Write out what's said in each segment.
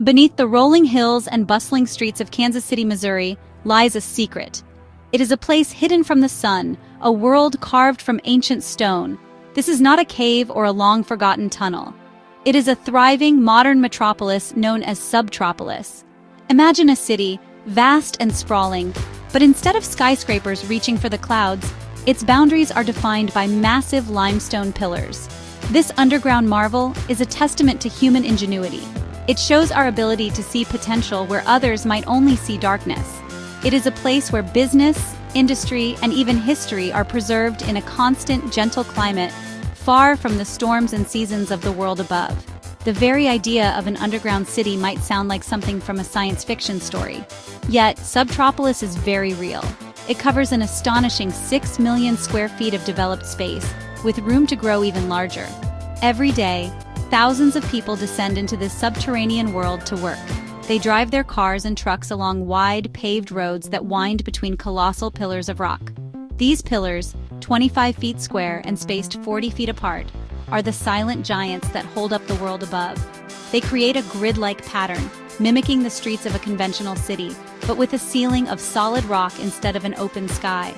Beneath the rolling hills and bustling streets of Kansas City, Missouri, lies a secret. It is a place hidden from the sun, a world carved from ancient stone. This is not a cave or a long-forgotten tunnel. It is a thriving, modern metropolis known as SubTropolis. Imagine a city, vast and sprawling, but instead of skyscrapers reaching for the clouds, its boundaries are defined by massive limestone pillars. This underground marvel is a testament to human ingenuity. It shows our ability to see potential where others might only see darkness. It is a place where business, industry, and even history are preserved in a constant, gentle climate, far from the storms and seasons of the world above. The very idea of an underground city might sound like something from a science fiction story. Yet, SubTropolis is very real. It covers an astonishing 6 million square feet of developed space, with room to grow even larger. Every day, thousands of people descend into this subterranean world to work. They drive their cars and trucks along wide, paved roads that wind between colossal pillars of rock. These pillars, 25 feet square and spaced 40 feet apart, are the silent giants that hold up the world above. They create a grid-like pattern, mimicking the streets of a conventional city, but with a ceiling of solid rock instead of an open sky.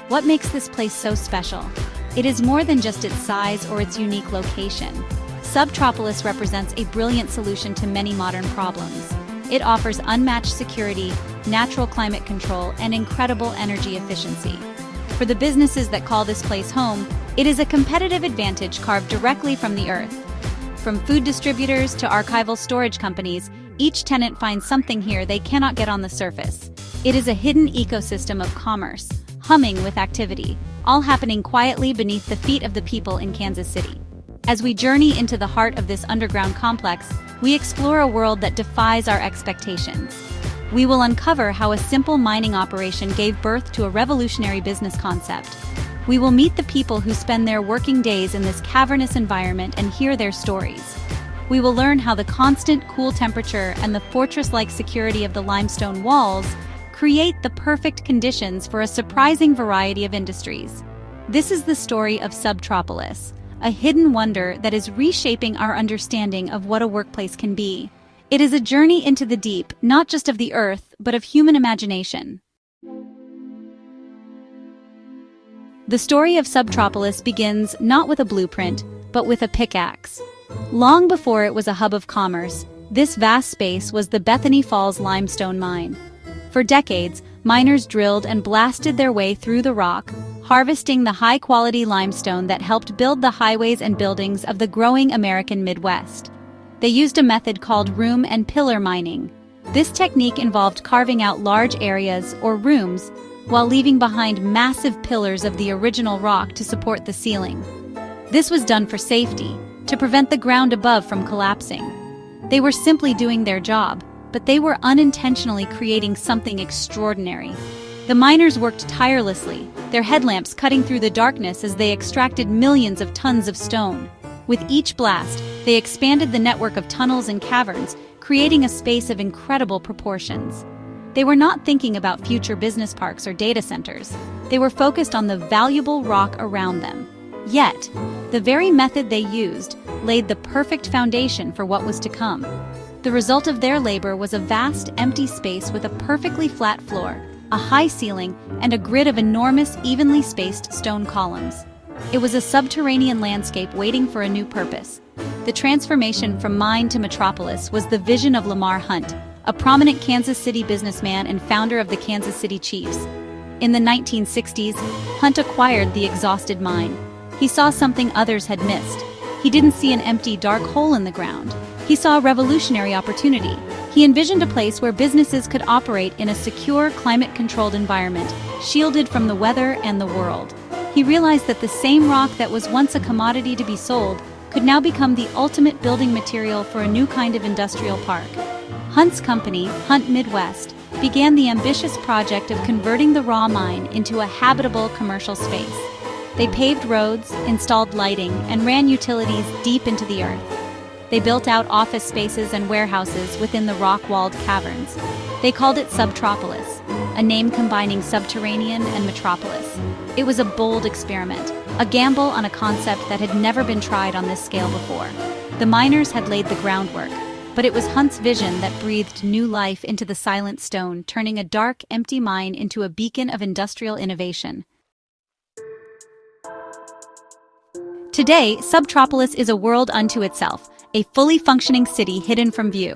What makes this place so special? It is more than just its size or its unique location. SubTropolis represents a brilliant solution to many modern problems. It offers unmatched security, natural climate control, and incredible energy efficiency. For the businesses that call this place home, it is a competitive advantage carved directly from the earth. From food distributors to archival storage companies, each tenant finds something here they cannot get on the surface. It is a hidden ecosystem of commerce, humming with activity, all happening quietly beneath the feet of the people in Kansas City. As we journey into the heart of this underground complex, we explore a world that defies our expectations. We will uncover how a simple mining operation gave birth to a revolutionary business concept. We will meet the people who spend their working days in this cavernous environment and hear their stories. We will learn how the constant cool temperature and the fortress-like security of the limestone walls create the perfect conditions for a surprising variety of industries. This is the story of SubTropolis, a hidden wonder that is reshaping our understanding of what a workplace can be. It is a journey into the deep, not just of the earth, but of human imagination. The story of SubTropolis begins not with a blueprint, but with a pickaxe. Long before it was a hub of commerce, this vast space was the Bethany Falls limestone mine. For decades, miners drilled and blasted their way through the rock, harvesting the high-quality limestone that helped build the highways and buildings of the growing American Midwest. They used a method called room and pillar mining. This technique involved carving out large areas, or rooms, while leaving behind massive pillars of the original rock to support the ceiling. This was done for safety, to prevent the ground above from collapsing. They were simply doing their job, but they were unintentionally creating something extraordinary. The miners worked tirelessly, their headlamps cutting through the darkness as they extracted millions of tons of stone. With each blast, they expanded the network of tunnels and caverns, creating a space of incredible proportions. They were not thinking about future business parks or data centers. They were focused on the valuable rock around them. Yet, the very method they used laid the perfect foundation for what was to come. The result of their labor was a vast, empty space with a perfectly flat floor, a high ceiling, and a grid of enormous, evenly spaced stone columns. It was a subterranean landscape waiting for a new purpose. The transformation from mine to metropolis was the vision of Lamar Hunt, a prominent Kansas City businessman and founder of the Kansas City Chiefs. In the 1960s, Hunt acquired the exhausted mine. He saw something others had missed. He didn't see an empty, dark hole in the ground. He saw a revolutionary opportunity. He envisioned a place where businesses could operate in a secure, climate-controlled environment, shielded from the weather and the world. He realized that the same rock that was once a commodity to be sold could now become the ultimate building material for a new kind of industrial park. Hunt's company, Hunt Midwest, began the ambitious project of converting the raw mine into a habitable commercial space. They paved roads, installed lighting, and ran utilities deep into the earth. They built out office spaces and warehouses within the rock-walled caverns. They called it SubTropolis, a name combining subterranean and metropolis. It was a bold experiment, a gamble on a concept that had never been tried on this scale before. The miners had laid the groundwork, but But it was Hunt's vision that breathed new life into the silent stone, turning a dark, empty mine into a beacon of industrial innovation. Today, SubTropolis is a world unto itself, a fully functioning city hidden from view.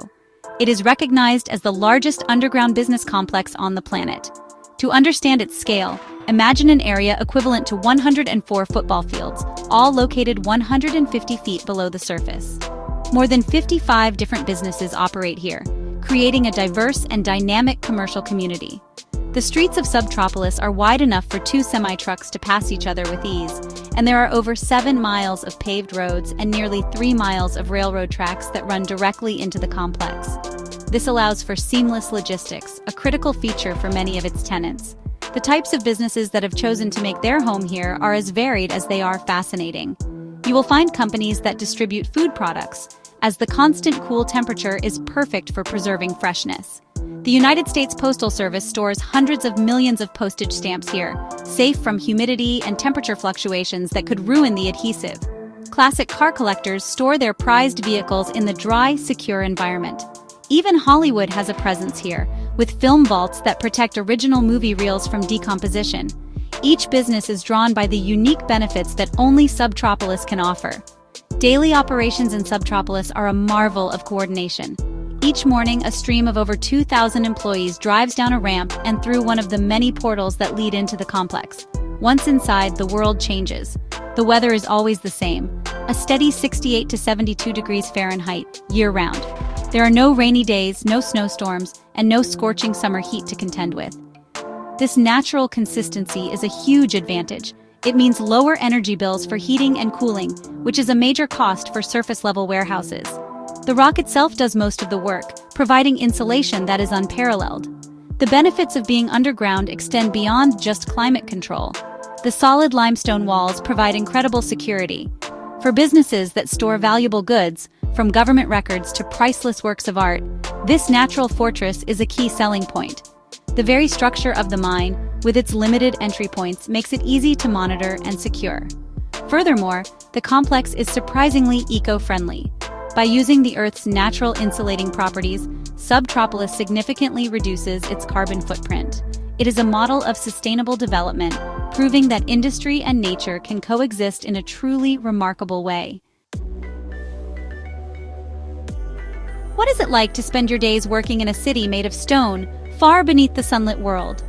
It is recognized as the largest underground business complex on the planet. To understand its scale, imagine an area equivalent to 104 football fields, all located 150 feet below the surface. More than 55 different businesses operate here, creating a diverse and dynamic commercial community. The streets of SubTropolis are wide enough for 2 semi-trucks to pass each other with ease, and there are over 7 miles of paved roads and nearly 3 miles of railroad tracks that run directly into the complex. This allows for seamless logistics, a critical feature for many of its tenants. The types of businesses that have chosen to make their home here are as varied as they are fascinating. You will find companies that distribute food products, as the constant cool temperature is perfect for preserving freshness. The United States Postal Service stores hundreds of millions of postage stamps here, safe from humidity and temperature fluctuations that could ruin the adhesive. Classic car collectors store their prized vehicles in the dry, secure environment. Even Hollywood has a presence here, with film vaults that protect original movie reels from decomposition. Each business is drawn by the unique benefits that only SubTropolis can offer. Daily operations in SubTropolis are a marvel of coordination. Each morning, a stream of over 2,000 employees drives down a ramp and through one of the many portals that lead into the complex. Once inside, the world changes. The weather is always the same, a steady 68 to 72 degrees Fahrenheit, year-round. There are no rainy days, no snowstorms, and no scorching summer heat to contend with. This natural consistency is a huge advantage. It means lower energy bills for heating and cooling, which is a major cost for surface-level warehouses. The rock itself does most of the work, providing insulation that is unparalleled. The benefits of being underground extend beyond just climate control. The solid limestone walls provide incredible security. For businesses that store valuable goods, from government records to priceless works of art, this natural fortress is a key selling point. The very structure of the mine, with its limited entry points, makes it easy to monitor and secure. Furthermore, the complex is surprisingly eco-friendly. By using the Earth's natural insulating properties, SubTropolis significantly reduces its carbon footprint. It is a model of sustainable development, proving that industry and nature can coexist in a truly remarkable way. What is it like to spend your days working in a city made of stone, far beneath the sunlit world?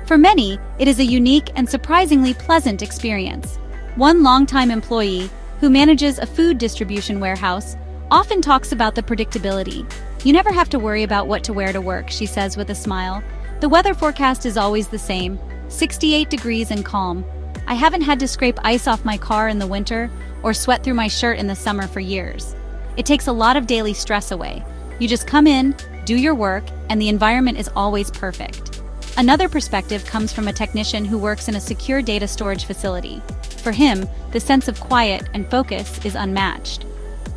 For many, it is a unique and surprisingly pleasant experience. One longtime employee, who manages a food distribution warehouse, often talks about the predictability. "You never have to worry about what to wear to work," she says with a smile. "The weather forecast is always the same, 68 degrees and calm. I haven't had to scrape ice off my car in the winter or sweat through my shirt in the summer for years. It takes a lot of daily stress away. You just come in, do your work, and the environment is always perfect." Another perspective comes from a technician who works in a secure data storage facility. For him, the sense of quiet and focus is unmatched.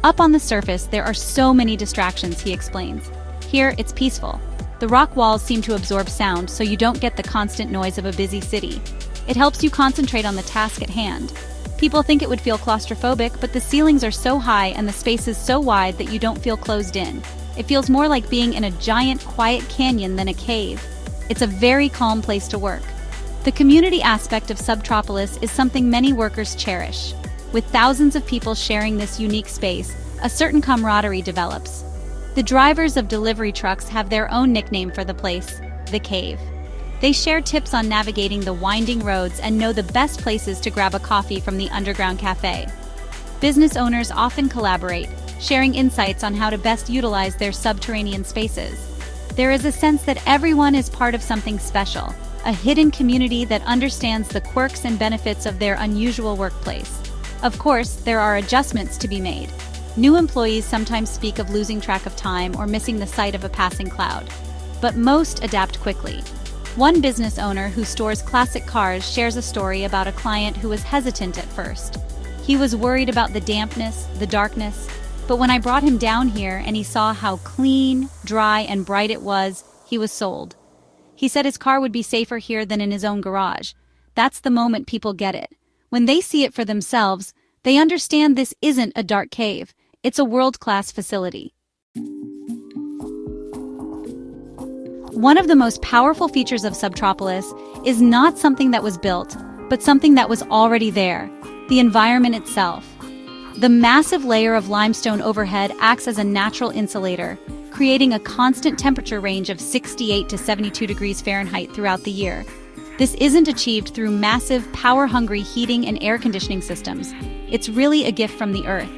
Up on the surface, there are so many distractions, he explains. Here, it's peaceful. The rock walls seem to absorb sound, so you don't get the constant noise of a busy city. It helps you concentrate on the task at hand. People think it would feel claustrophobic, but the ceilings are so high and the spaces so wide that you don't feel closed in. It feels more like being in a giant, quiet canyon than a cave. It's a very calm place to work. The community aspect of SubTropolis is something many workers cherish. With thousands of people sharing this unique space, a certain camaraderie develops. The drivers of delivery trucks have their own nickname for the place, the Cave. They share tips on navigating the winding roads and know the best places to grab a coffee from the underground cafe. Business owners often collaborate, sharing insights on how to best utilize their subterranean spaces. There is a sense that everyone is part of something special, a hidden community that understands the quirks and benefits of their unusual workplace. Of course, there are adjustments to be made. New employees sometimes speak of losing track of time or missing the sight of a passing cloud, but most adapt quickly. One business owner who stores classic cars shares a story about a client who was hesitant at first. He was worried about the dampness, the darkness, but when I brought him down here and he saw how clean, dry, and bright it was, he was sold. He said his car would be safer here than in his own garage. That's the moment people get it. When they see it for themselves, they understand this isn't a dark cave. It's a world-class facility. One of the most powerful features of SubTropolis is not something that was built, but something that was already there, the environment itself. The massive layer of limestone overhead acts as a natural insulator, creating a constant temperature range of 68 to 72 degrees Fahrenheit throughout the year. This isn't achieved through massive, power-hungry heating and air conditioning systems. It's really a gift from the earth.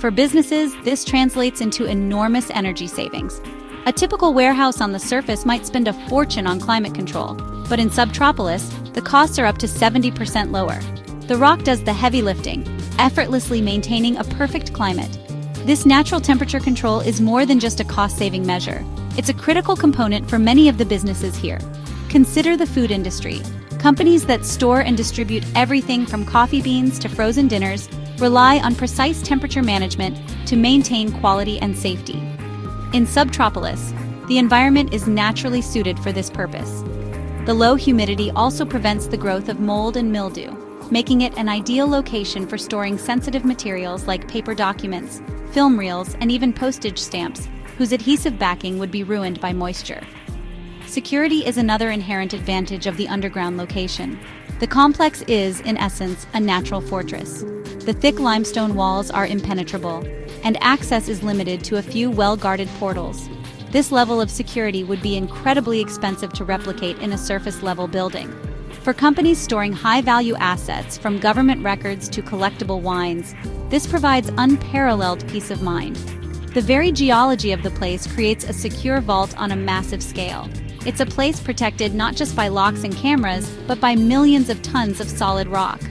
For businesses, this translates into enormous energy savings. A typical warehouse on the surface might spend a fortune on climate control, but in SubTropolis, the costs are up to 70% lower. The rock does the heavy lifting, effortlessly maintaining a perfect climate. This natural temperature control is more than just a cost-saving measure. It's a critical component for many of the businesses here. Consider the food industry. Companies that store and distribute everything from coffee beans to frozen dinners rely on precise temperature management to maintain quality and safety. In SubTropolis, the environment is naturally suited for this purpose. The low humidity also prevents the growth of mold and mildew, making it an ideal location for storing sensitive materials like paper documents, film reels, and even postage stamps, whose adhesive backing would be ruined by moisture. Security is another inherent advantage of the underground location. The complex is, in essence, a natural fortress. The thick limestone walls are impenetrable, and access is limited to a few well-guarded portals. This level of security would be incredibly expensive to replicate in a surface-level building. For companies storing high-value assets, from government records to collectible wines, this provides unparalleled peace of mind. The very geology of the place creates a secure vault on a massive scale. It's a place protected not just by locks and cameras, but by millions of tons of solid rock.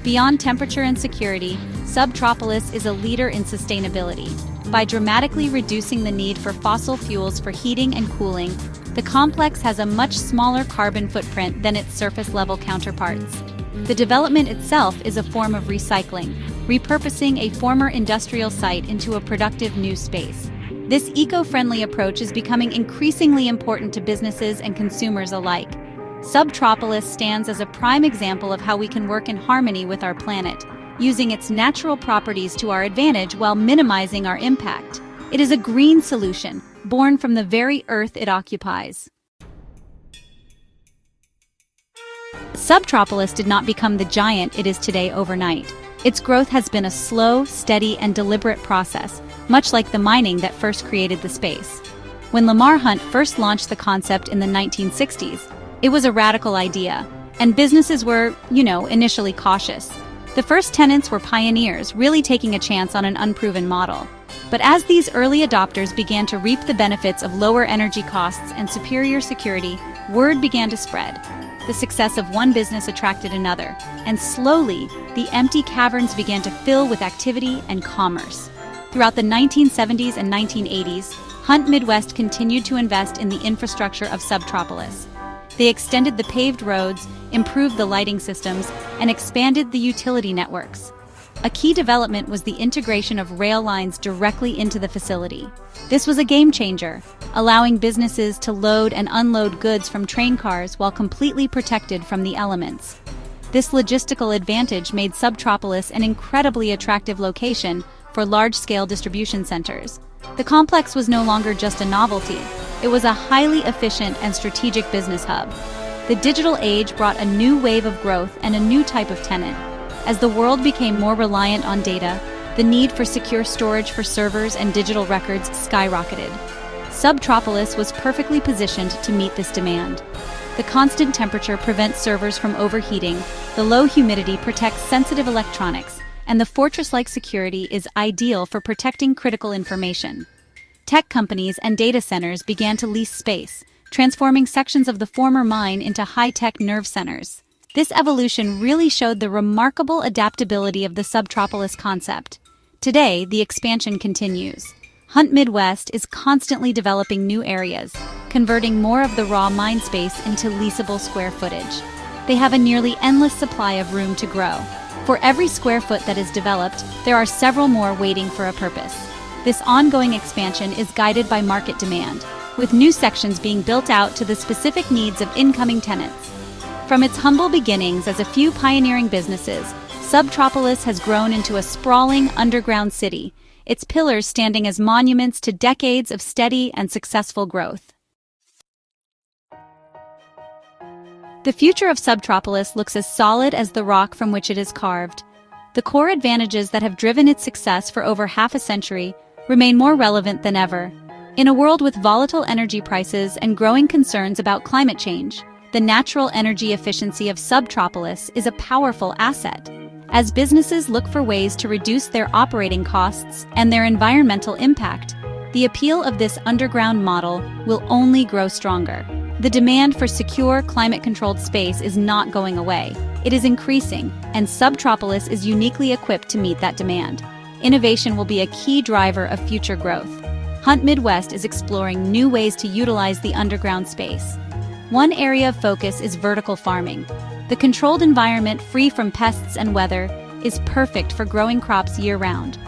Beyond temperature and security, SubTropolis is a leader in sustainability. By dramatically reducing the need for fossil fuels for heating and cooling, the complex has a much smaller carbon footprint than its surface-level counterparts. The development itself is a form of recycling, repurposing a former industrial site into a productive new space. This eco-friendly approach is becoming increasingly important to businesses and consumers alike. SubTropolis stands as a prime example of how we can work in harmony with our planet, using its natural properties to our advantage while minimizing our impact. It is a green solution, born from the very earth it occupies. SubTropolis did not become the giant it is today overnight. Its growth has been a slow, steady, and deliberate process, much like the mining that first created the space. When Lamar Hunt first launched the concept in the 1960s, it was a radical idea, and businesses were, initially cautious. The first tenants were pioneers, really taking a chance on an unproven model. But as these early adopters began to reap the benefits of lower energy costs and superior security, word began to spread. The success of one business attracted another, and slowly, the empty caverns began to fill with activity and commerce. Throughout the 1970s and 1980s, Hunt Midwest continued to invest in the infrastructure of SubTropolis. They extended the paved roads, improved the lighting systems, and expanded the utility networks. A key development was the integration of rail lines directly into the facility. This was a game changer, allowing businesses to load and unload goods from train cars while completely protected from the elements. This logistical advantage made SubTropolis an incredibly attractive location for large-scale distribution centers. The complex was no longer just a novelty. It was a highly efficient and strategic business hub. The digital age brought a new wave of growth and a new type of tenant. As the world became more reliant on data, the need for secure storage for servers and digital records skyrocketed. SubTropolis was perfectly positioned to meet this demand. The constant temperature prevents servers from overheating, the low humidity protects sensitive electronics, and the fortress-like security is ideal for protecting critical information. Tech companies and data centers began to lease space, transforming sections of the former mine into high-tech nerve centers. This evolution really showed the remarkable adaptability of the SubTropolis concept. Today, the expansion continues. Hunt Midwest is constantly developing new areas, converting more of the raw mine space into leasable square footage. They have a nearly endless supply of room to grow. For every square foot that is developed, there are several more waiting for a purpose. This ongoing expansion is guided by market demand, with new sections being built out to the specific needs of incoming tenants. From its humble beginnings as a few pioneering businesses, SubTropolis has grown into a sprawling underground city, its pillars standing as monuments to decades of steady and successful growth. The future of SubTropolis looks as solid as the rock from which it is carved. The core advantages that have driven its success for over half a century remain more relevant than ever. In a world with volatile energy prices and growing concerns about climate change, the natural energy efficiency of SubTropolis is a powerful asset. As businesses look for ways to reduce their operating costs and their environmental impact, the appeal of this underground model will only grow stronger. The demand for secure, climate-controlled space is not going away. It is increasing, and SubTropolis is uniquely equipped to meet that demand. Innovation will be a key driver of future growth. Hunt Midwest is exploring new ways to utilize the underground space. One area of focus is vertical farming. The controlled environment, free from pests and weather, is perfect for growing crops year-round.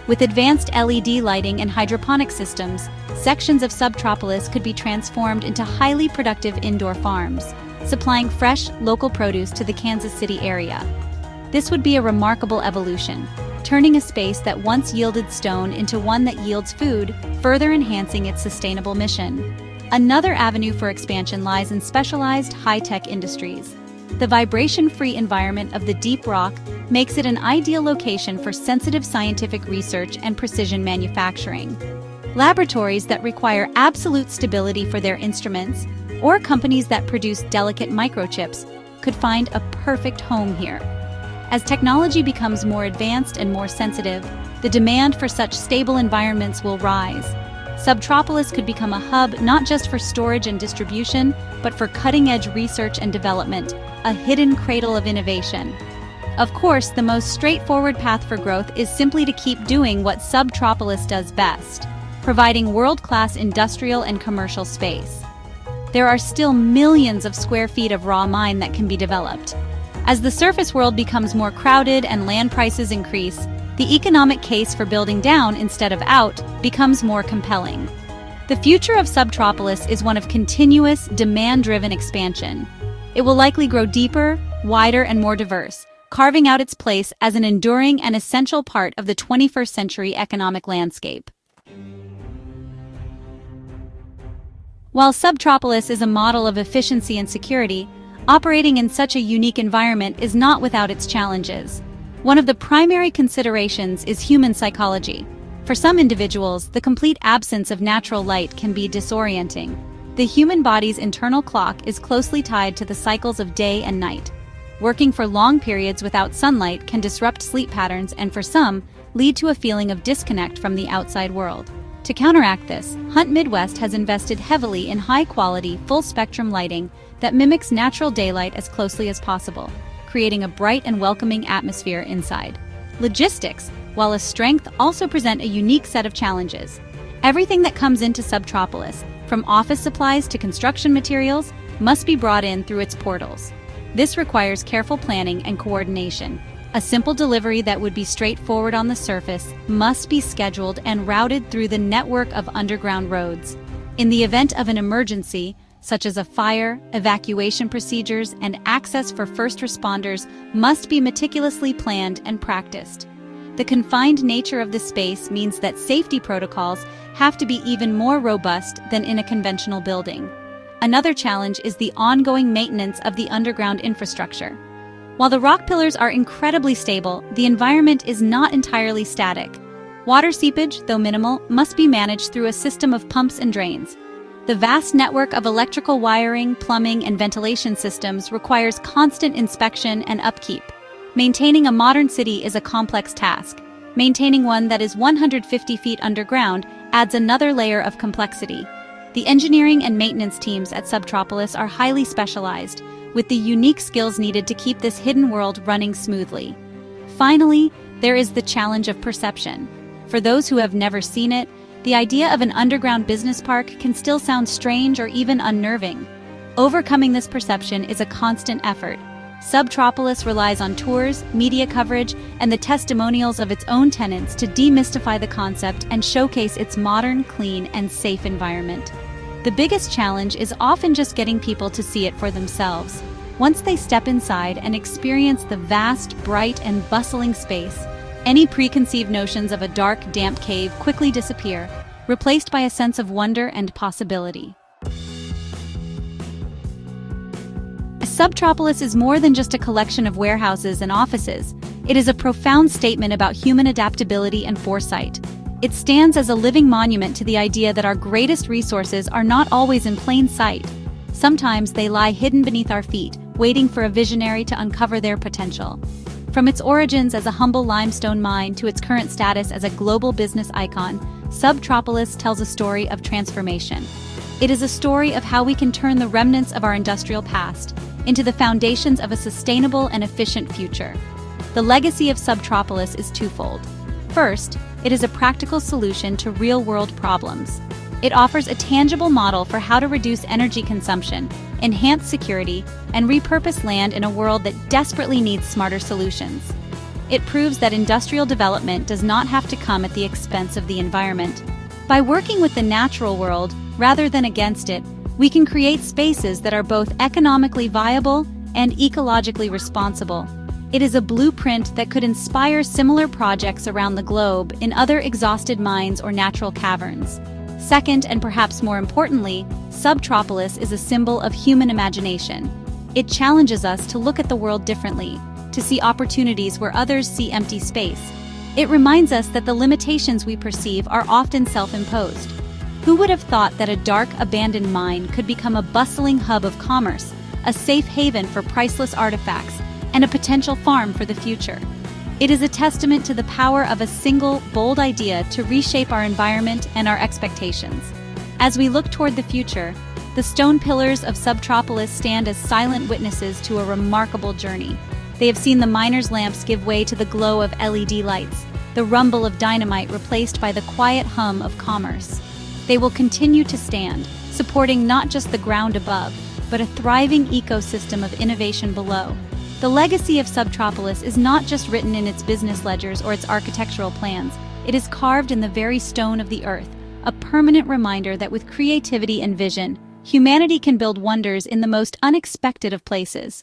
With advanced LED lighting and hydroponic systems, sections of SubTropolis could be transformed into highly productive indoor farms, supplying fresh, local produce to the Kansas City area. This would be a remarkable evolution, turning a space that once yielded stone into one that yields food, further enhancing its sustainable mission. Another avenue for expansion lies in specialized high-tech industries. The vibration-free environment of the deep rock makes it an ideal location for sensitive scientific research and precision manufacturing. Laboratories that require absolute stability for their instruments, or companies that produce delicate microchips, could find a perfect home here. As technology becomes more advanced and more sensitive, the demand for such stable environments will rise. SubTropolis could become a hub not just for storage and distribution, but for cutting-edge research and development, a hidden cradle of innovation. Of course, the most straightforward path for growth is simply to keep doing what SubTropolis does best, providing world-class industrial and commercial space. There are still millions of square feet of raw mine that can be developed. As the surface world becomes more crowded and land prices increase, the economic case for building down instead of out becomes more compelling. The future of SubTropolis is one of continuous, demand-driven expansion. It will likely grow deeper, wider, and more diverse, carving out its place as an enduring and essential part of the 21st century economic landscape. While SubTropolis is a model of efficiency and security, operating in such a unique environment is not without its challenges. One of the primary considerations is human psychology. For some individuals, the complete absence of natural light can be disorienting. The human body's internal clock is closely tied to the cycles of day and night. Working for long periods without sunlight can disrupt sleep patterns and, for some, lead to a feeling of disconnect from the outside world. To counteract this, Hunt Midwest has invested heavily in high-quality, full-spectrum lighting that mimics natural daylight as closely as possible, creating a bright and welcoming atmosphere inside. Logistics, while a strength, also present a unique set of challenges. Everything that comes into SubTropolis, from office supplies to construction materials, must be brought in through its portals. This requires careful planning and coordination. A simple delivery that would be straightforward on the surface must be scheduled and routed through the network of underground roads. In the event of an emergency, such as a fire, evacuation procedures, and access for first responders must be meticulously planned and practiced. The confined nature of the space means that safety protocols have to be even more robust than in a conventional building. Another challenge is the ongoing maintenance of the underground infrastructure. While the rock pillars are incredibly stable, the environment is not entirely static. Water seepage, though minimal, must be managed through a system of pumps and drains. The vast network of electrical wiring, plumbing, and ventilation systems requires constant inspection and upkeep. Maintaining a modern city is a complex task. Maintaining one that is 150 feet underground adds another layer of complexity. The engineering and maintenance teams at SubTropolis are highly specialized, with the unique skills needed to keep this hidden world running smoothly. Finally, there is the challenge of perception. For those who have never seen it, the idea of an underground business park can still sound strange or even unnerving. Overcoming this perception is a constant effort. SubTropolis relies on tours, media coverage, and the testimonials of its own tenants to demystify the concept and showcase its modern, clean, and safe environment. The biggest challenge is often just getting people to see it for themselves. Once they step inside and experience the vast, bright, and bustling space, any preconceived notions of a dark, damp cave quickly disappear, replaced by a sense of wonder and possibility. SubTropolis is more than just a collection of warehouses and offices. It is a profound statement about human adaptability and foresight. It stands as a living monument to the idea that our greatest resources are not always in plain sight. Sometimes they lie hidden beneath our feet, waiting for a visionary to uncover their potential. From its origins as a humble limestone mine to its current status as a global business icon, SubTropolis tells a story of transformation. It is a story of how we can turn the remnants of our industrial past into the foundations of a sustainable and efficient future. The legacy of SubTropolis is twofold. First, it is a practical solution to real-world problems. It offers a tangible model for how to reduce energy consumption, enhance security, and repurpose land in a world that desperately needs smarter solutions. It proves that industrial development does not have to come at the expense of the environment. By working with the natural world rather than against it, we can create spaces that are both economically viable and ecologically responsible. It is a blueprint that could inspire similar projects around the globe in other exhausted mines or natural caverns. Second, and perhaps more importantly, SubTropolis is a symbol of human imagination. It challenges us to look at the world differently, to see opportunities where others see empty space. It reminds us that the limitations we perceive are often self-imposed. Who would have thought that a dark, abandoned mine could become a bustling hub of commerce, a safe haven for priceless artifacts, and a potential farm for the future? It is a testament to the power of a single, bold idea to reshape our environment and our expectations. As we look toward the future, the stone pillars of SubTropolis stand as silent witnesses to a remarkable journey. They have seen the miners' lamps give way to the glow of LED lights, the rumble of dynamite replaced by the quiet hum of commerce. They will continue to stand, supporting not just the ground above, but a thriving ecosystem of innovation below. The legacy of SubTropolis is not just written in its business ledgers or its architectural plans. It is carved in the very stone of the earth, a permanent reminder that with creativity and vision, humanity can build wonders in the most unexpected of places.